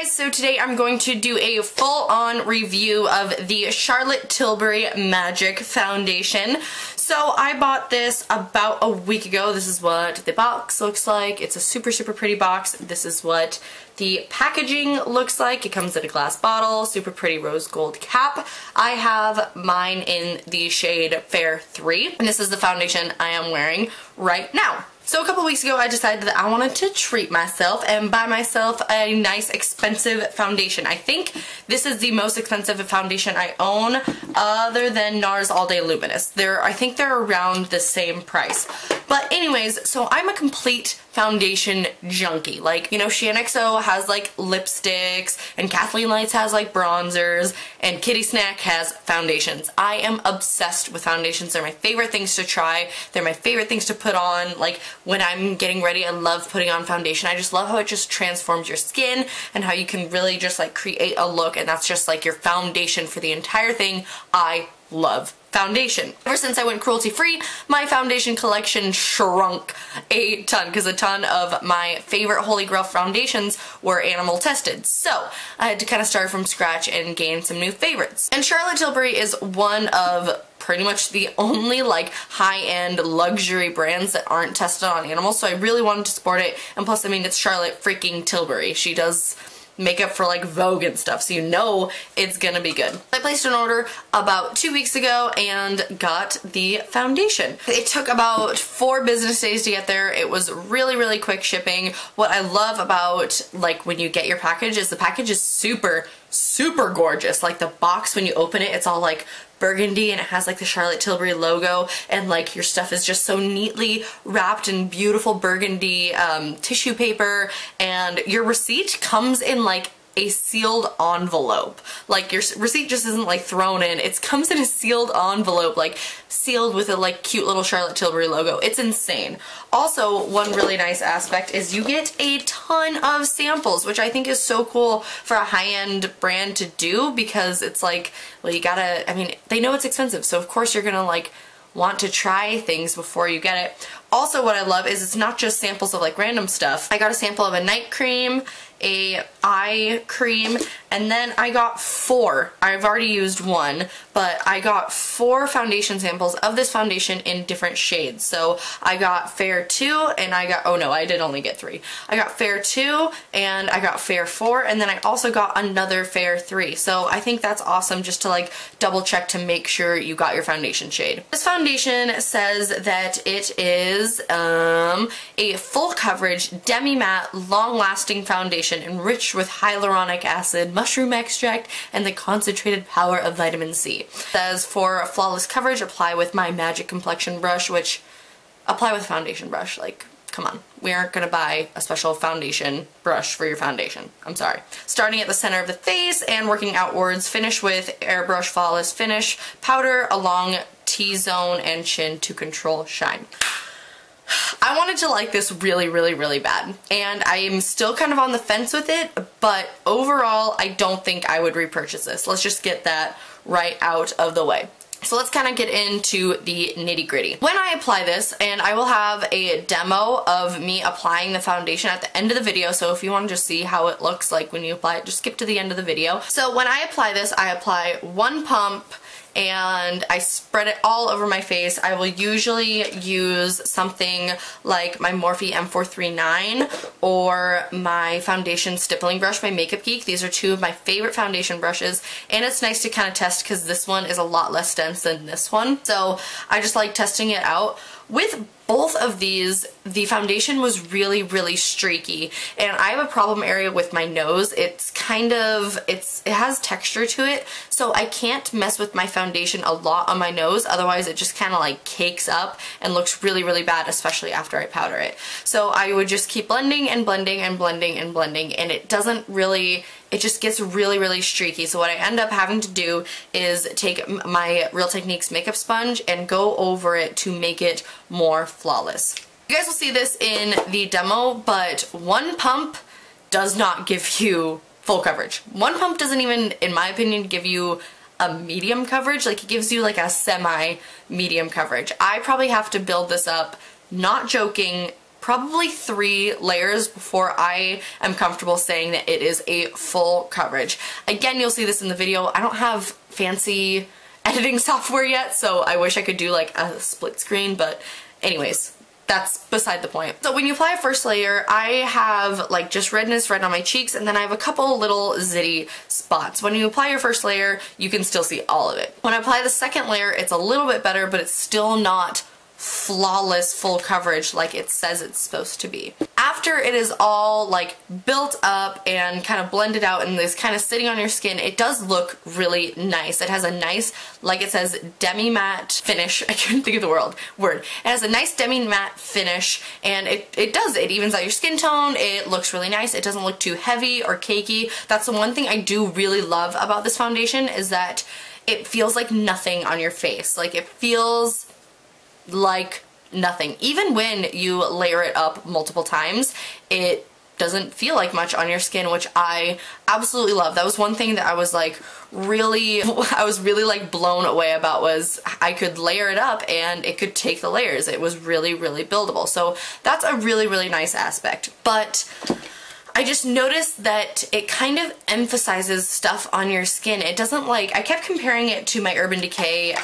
guys, so today I'm going to do a full-on review of the Charlotte Tilbury Magic Foundation. So I bought this about a week ago. This is what the box looks like. It's a super pretty box. This is what the packaging looks like. It comes in a glass bottle, super pretty rose gold cap. I have mine in the shade Fair 3, and this is the foundation I am wearing right now. So a couple weeks ago I decided that I wanted to treat myself and buy myself a nice expensive foundation. I think this is the most expensive foundation I own other than NARS All Day Luminous. I think they're around the same price. But anyways, so I'm a complete foundation junkie. Like, you know, SheNXO has like lipsticks and Kathleen Lights has like bronzers and Kitty Snack has foundations. I am obsessed with foundations. They're my favorite things to try. They're my favorite things to put on. Like when I'm getting ready, I love putting on foundation. I just love how it just transforms your skin and how you can really just like create a look, and that's just like your foundation for the entire thing. I love foundation. Ever since I went cruelty-free, my foundation collection shrunk a ton because a ton of my favorite Holy Grail foundations were animal tested. So I had to kind of start from scratch and gain some new favorites. And Charlotte Tilbury is one of pretty much the only like high-end luxury brands that aren't tested on animals, so I really wanted to support it. And plus, I mean, it's Charlotte freaking Tilbury. She does makeup for like Vogue and stuff, so you know it's gonna be good. I placed an order about 2 weeks ago and got the foundation. It took about 4 business days to get there. It was really quick shipping. What I love about like when you get your package is the package is super gorgeous. Like the box, when you open it, it's all like burgundy and it has like the Charlotte Tilbury logo, and like your stuff is just so neatly wrapped in beautiful burgundy tissue paper, and your receipt comes in like a sealed envelope. Like your receipt just isn't like thrown in, it comes in a sealed envelope, like sealed with a like cute little Charlotte Tilbury logo. It's insane. Also, one really nice aspect is you get a ton of samples, which I think is so cool for a high-end brand to do, because it's like, well, you gotta, I mean, they know it's expensive, so of course you're gonna like want to try things before you get it. Also, what I love is it's not just samples of like random stuff. I got a sample of a night cream, a eye cream, and then I got 4. I've already used 1, but I got 4 foundation samples of this foundation in different shades. So I got Fair 2 and I got, oh no, I did only get 3. I got Fair 2 and I got Fair 4, and then I also got another Fair 3. So I think that's awesome just to like double check to make sure you got your foundation shade. This foundation says that it is a full coverage demi-matte long-lasting foundation enriched with hyaluronic acid, mushroom extract, and the concentrated power of vitamin C. It says for flawless coverage, apply with my magic complexion brush, which apply with a foundation brush. Like, come on. We aren't gonna buy a special foundation brush for your foundation. I'm sorry. Starting at the center of the face and working outwards, finish with airbrush flawless finish, powder along T-zone and chin to control shine. I wanted to like this really bad, and I am still kind of on the fence with it, but overall I don't think I would repurchase this. Let's just get that right out of the way. So let's kind of get into the nitty-gritty. When I apply this, and I will have a demo of me applying the foundation at the end of the video, so if you want to just see how it looks like when you apply it, just skip to the end of the video. So when I apply this, I apply 1 pump and I spread it all over my face. I will usually use something like my Morphe M439 or my foundation stippling brush by Makeup Geek. These are 2 of my favorite foundation brushes, and it's nice to kind of test because this one is a lot less dense than this one. So I just like testing it out. With both of these, the foundation was really streaky, and I have a problem area with my nose. It's kind of, it has texture to it, so I can't mess with my foundation a lot on my nose, otherwise it just kind of like cakes up and looks really bad, especially after I powder it. So I would just keep blending and blending and blending and blending, and it doesn't really, it just gets really streaky. So what I end up having to do is take my Real Techniques makeup sponge and go over it to make it more flawless. You guys will see this in the demo, but 1 pump does not give you full coverage. 1 pump doesn't even, in my opinion, give you a medium coverage. Like, it gives you like a semi-medium coverage. I probably have to build this up, not joking, probably 3 layers before I am comfortable saying that it is a full coverage. Again, you'll see this in the video. I don't have fancy editing software yet, so I wish I could do like a split screen, but anyways, that's beside the point. So when you apply a first layer, I have like just redness right on my cheeks, and then I have a couple little zitty spots. When you apply your first layer, you can still see all of it. When I apply the second layer, it's a little bit better, but it's still not flawless full coverage like it says it's supposed to be. After it is all like built up and kind of blended out and is kind of sitting on your skin, it does look really nice. It has a nice, like it says, demi-matte finish. I couldn't think of the word. It has a nice demi-matte finish, and it evens out your skin tone. It looks really nice. It doesn't look too heavy or cakey. That's the one thing I do really love about this foundation, is that it feels like nothing on your face. Like, it feels like nothing. Even when you layer it up multiple times, it doesn't feel like much on your skin, which I absolutely love. That was one thing that I was really like blown away about, was I could layer it up and it could take the layers. It was really, really buildable. So that's a really, really nice aspect. But I just noticed that it kind of emphasizes stuff on your skin. It doesn't like, I kept comparing it to my Urban Decay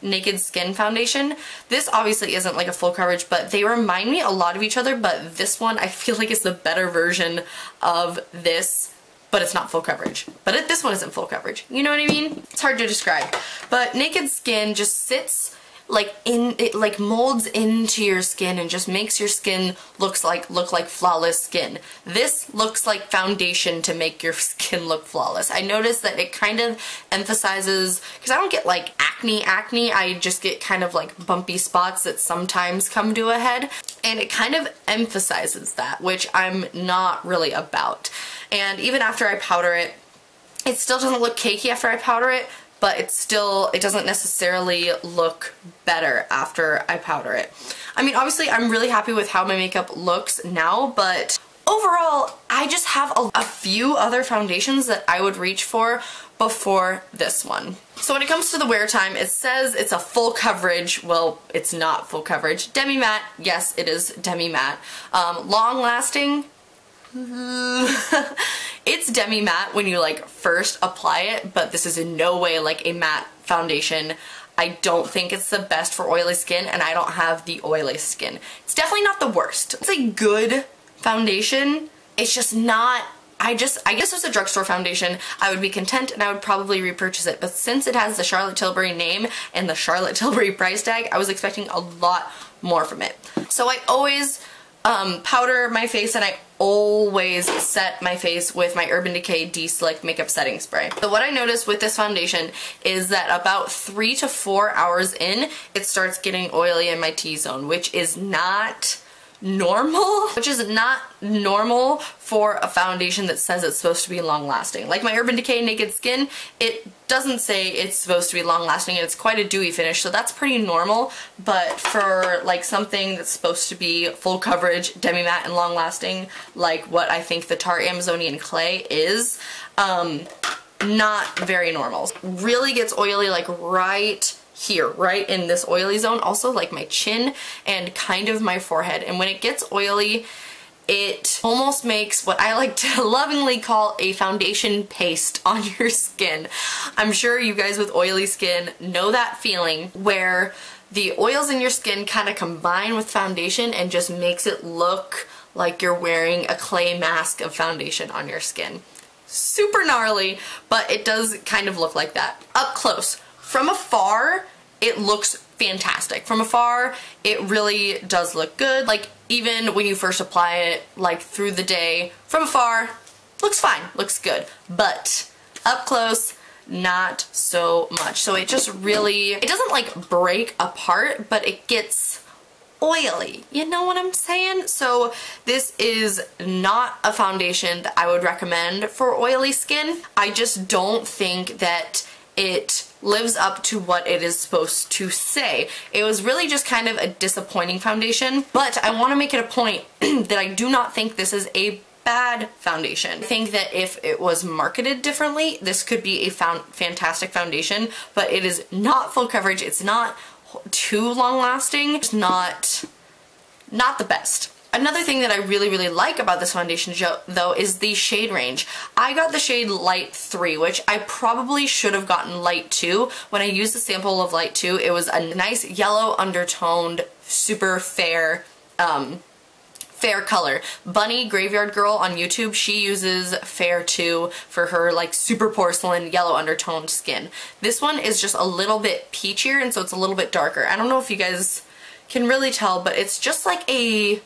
Naked Skin foundation. This obviously isn't like a full coverage, but they remind me a lot of each other, but this one I feel like is the better version of this, but it's not full coverage. But this one isn't full coverage. You know what I mean? It's hard to describe. But Naked Skin just sits like it like molds into your skin and just makes your skin look like flawless skin. This looks like foundation to make your skin look flawless. I noticed that it kind of emphasizes, because I don't get like acne, I just get kind of like bumpy spots that sometimes come to a head, and it kind of emphasizes that, which I'm not really about. And even after I powder it, it still doesn't look cakey after I powder it, but it doesn't necessarily look better after I powder it. I mean, obviously I'm really happy with how my makeup looks now, but overall I just have a few other foundations that I would reach for before this one. So when it comes to the wear time, it says it's a full coverage. Well, it's not full coverage. Demi-matte, yes, it is demi-matte. Long lasting, it's demi-matte when you like first apply it, but this is in no way like a matte foundation. I don't think it's the best for oily skin, and I don't have the oily skin. It's definitely not the worst. It's a good foundation. It's just not, I guess if it was a drugstore foundation, I would be content and I would probably repurchase it. But since it has the Charlotte Tilbury name and the Charlotte Tilbury price tag, I was expecting a lot more from it. So I always powder my face, and I always set my face with my Urban Decay De-Slick Makeup Setting Spray. So what I noticed with this foundation is that about 3 to 4 hours in, it starts getting oily in my T-zone, which is not normal. For a foundation that says it's supposed to be long lasting. Like my Urban Decay Naked Skin, it doesn't say it's supposed to be long lasting, and it's quite a dewy finish, so that's pretty normal. But for like something that's supposed to be full coverage, demi-matte, and long lasting, like what I think the Tarte Amazonian Clay is, not very normal. Really gets oily like right here, right in this oily zone, also like my chin and kind of my forehead. And when it gets oily, it almost makes what I like to lovingly call a foundation paste on your skin. I'm sure you guys with oily skin know that feeling where the oils in your skin kind of combine with foundation and just makes it look like you're wearing a clay mask of foundation on your skin. Super gnarly, but it does kind of look like that. Up close, from afar, it looks fantastic. From afar, it really does look good. Like, even when you first apply it, like through the day, from afar, looks fine, looks good. But up close, not so much. So it just really, it doesn't like break apart, but it gets oily. You know what I'm saying? So this is not a foundation that I would recommend for oily skin. I just don't think that it lives up to what it is supposed to say. It was really just kind of a disappointing foundation, but I want to make it a point that I do not think this is a bad foundation. I think that if it was marketed differently, this could be a fantastic foundation, but it is not full coverage. It's not too long lasting. It's not the best. Another thing that I really like about this foundation though is the shade range. I got the shade Light 3, which I probably should have gotten Light 2. When I used the sample of Light 2, it was a nice yellow undertoned, super fair, fair color. Bunny Graveyard Girl on YouTube, she uses Fair 2 for her like super porcelain yellow undertoned skin. This one is just a little bit peachier, and so it's a little bit darker. I don't know if you guys can really tell, but it's just like a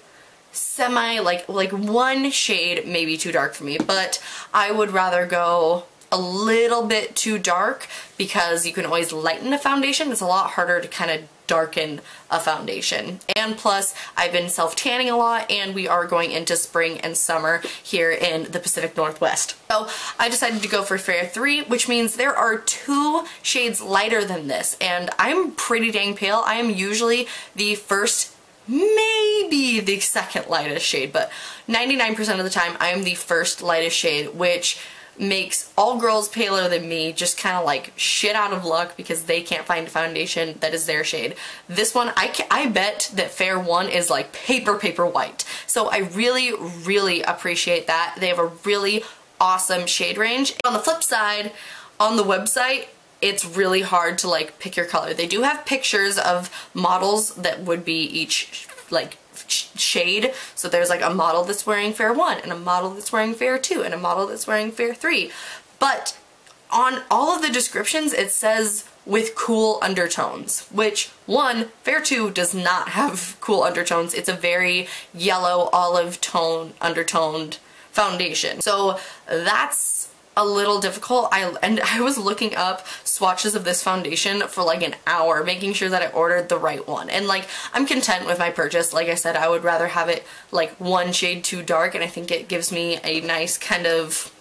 semi, like one shade maybe too dark for me, but I would rather go a little bit too dark because you can always lighten a foundation. It's a lot harder to kind of darken a foundation. And plus, I've been self-tanning a lot, and we are going into spring and summer here in the Pacific Northwest. So I decided to go for Fair 3, which means there are 2 shades lighter than this, and I'm pretty dang pale. I am usually the first, maybe the second lightest shade, but 99% of the time I am the first lightest shade, which makes all girls paler than me just kind of like shit out of luck because they can't find a foundation that is their shade. This one, I bet that Fair 1 is like paper white. So I really appreciate that. They have a really awesome shade range. On the flip side, on the website, it's really hard to like pick your color. They do have pictures of models that would be each like shade. So there's like a model that's wearing Fair 1 and a model that's wearing Fair 2 and a model that's wearing Fair 3. But on all of the descriptions it says with cool undertones, which one, Fair 2 does not have cool undertones. It's a very yellow olive tone undertoned foundation. So that's a little difficult. I was looking up swatches of this foundation for like an hour, making sure that I ordered the right one. And like, I'm content with my purchase. Like I said, I would rather have it like one shade too dark, and I think it gives me a nice kind of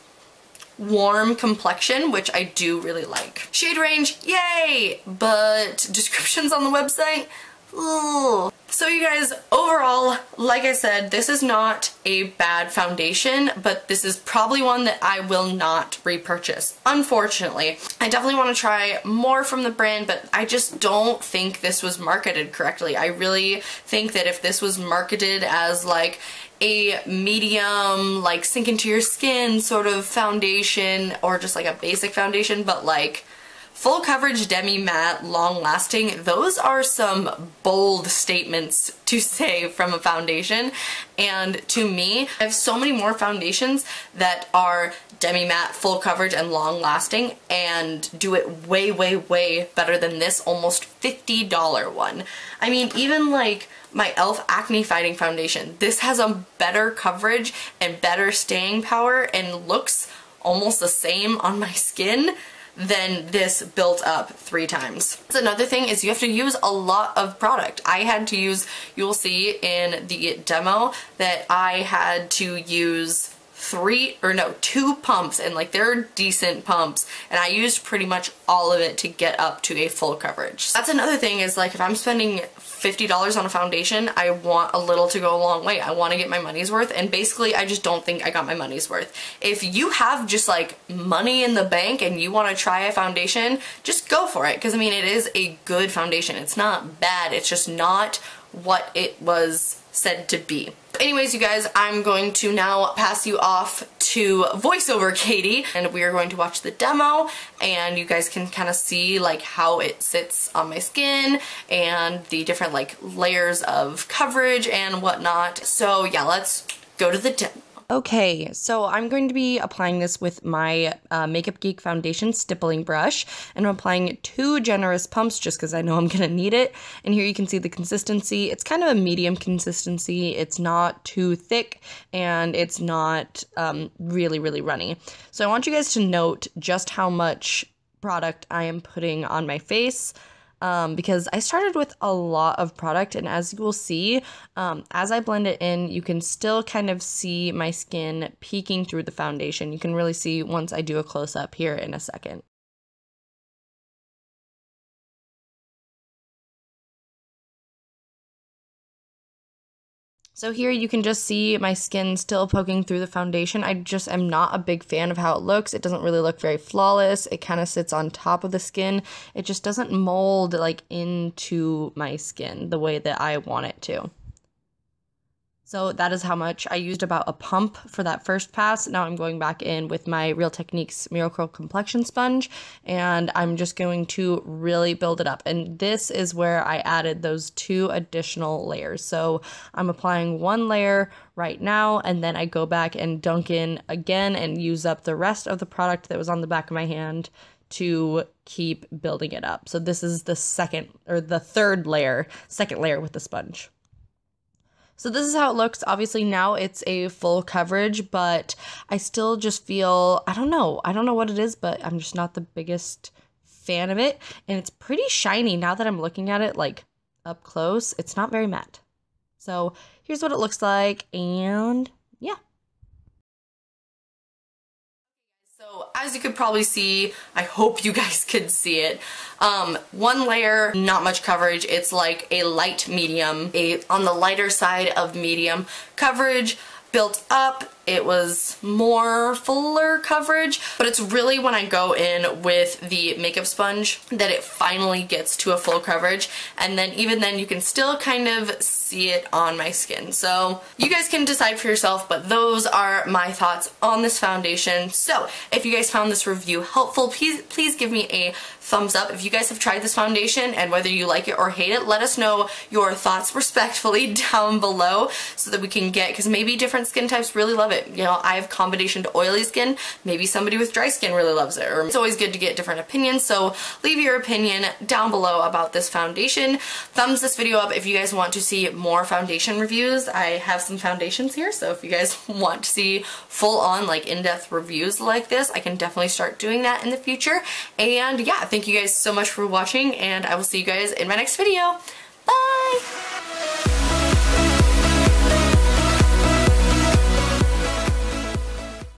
warm complexion, which I do really like. Shade range, yay! But descriptions on the website, ooh. So you guys, overall, like I said, this is not a bad foundation, but this is probably one that I will not repurchase, unfortunately. I definitely want to try more from the brand, but I just don't think this was marketed correctly. I really think that if this was marketed as like a medium, like sink into your skin sort of foundation, or just like a basic foundation, but like full coverage, demi matte, long lasting, those are some bold statements to say from a foundation. And to me, I have so many more foundations that are demi matte, full coverage, and long lasting, and do it way better than this almost $50 one. I mean, even like my e.l.f. acne fighting foundation, this has a better coverage and better staying power and looks almost the same on my skin than this built up 3 times. So another thing is you have to use a lot of product. I had to use, you'll see in the demo that I had to use 2 pumps, and like they're decent pumps, and I used pretty much all of it to get up to a full coverage. That's another thing, is like if I'm spending $50 on a foundation, I want a little to go a long way. I want to get my money's worth, and basically I just don't think I got my money's worth. If you have just like money in the bank and you want to try a foundation, just go for it, because I mean, it is a good foundation. It's not bad, it's just not what it was said to be. Anyways, you guys, I'm going to now pass you off to voiceover Katie, and we are going to watch the demo, and you guys can kind of see like how it sits on my skin and the different like layers of coverage and whatnot. So yeah, let's go to the demo. Okay, so I'm going to be applying this with my Makeup Geek Foundation stippling brush, and I'm applying 2 generous pumps just because I know I'm going to need it. And here you can see the consistency. It's kind of a medium consistency. It's not too thick, and it's not really runny. So I want you guys to note just how much product I am putting on my face. Because I started with a lot of product, and as you will see, as I blend it in, you can still kind of see my skin peeking through the foundation. You can really see once I do a close-up here in a second. So here you can just see my skin still poking through the foundation. I just am not a big fan of how it looks. It doesn't really look very flawless. It kind of sits on top of the skin. It just doesn't mold like into my skin the way that I want it to. So that is how much I used, about a pump for that first pass. Now I'm going back in with my Real Techniques Miracle Complexion Sponge, and I'm just going to really build it up. And this is where I added those 2 additional layers. So I'm applying 1 layer right now, and then I go back and dunk in again and use up the rest of the product that was on the back of my hand to keep building it up. So this is the second layer with the sponge. So this is how it looks. Obviously now it's a full coverage, but I still just feel, I don't know what it is, but I'm just not the biggest fan of it. And it's pretty shiny now that I'm looking at it like up close. It's not very matte. So here's what it looks like, and yeah. So as you could probably see, I hope you guys could see it, 1 layer, not much coverage. It's like a light medium, on the lighter side of medium coverage. Built up, it was more fuller coverage, but it's really when I go in with the makeup sponge that it finally gets to a full coverage, and then even then you can still kind of see it on my skin. So you guys can decide for yourself, but those are my thoughts on this foundation. So if you guys found this review helpful, please give me a thumbs up if you guys have tried this foundation, and whether you like it or hate it, let us know your thoughts respectfully down below so that we can get, because maybe different skin types really love it. You know, I have combination to oily skin, maybe somebody with dry skin really loves it, or it's always good to get different opinions. So leave your opinion down below about this foundation. Thumbs this video up if you guys want to see more foundation reviews. I have some foundations here, so if you guys want to see full on like in-depth reviews like this, I can definitely start doing that in the future. And yeah, thank you guys so much for watching, and I will see you guys in my next video. Bye!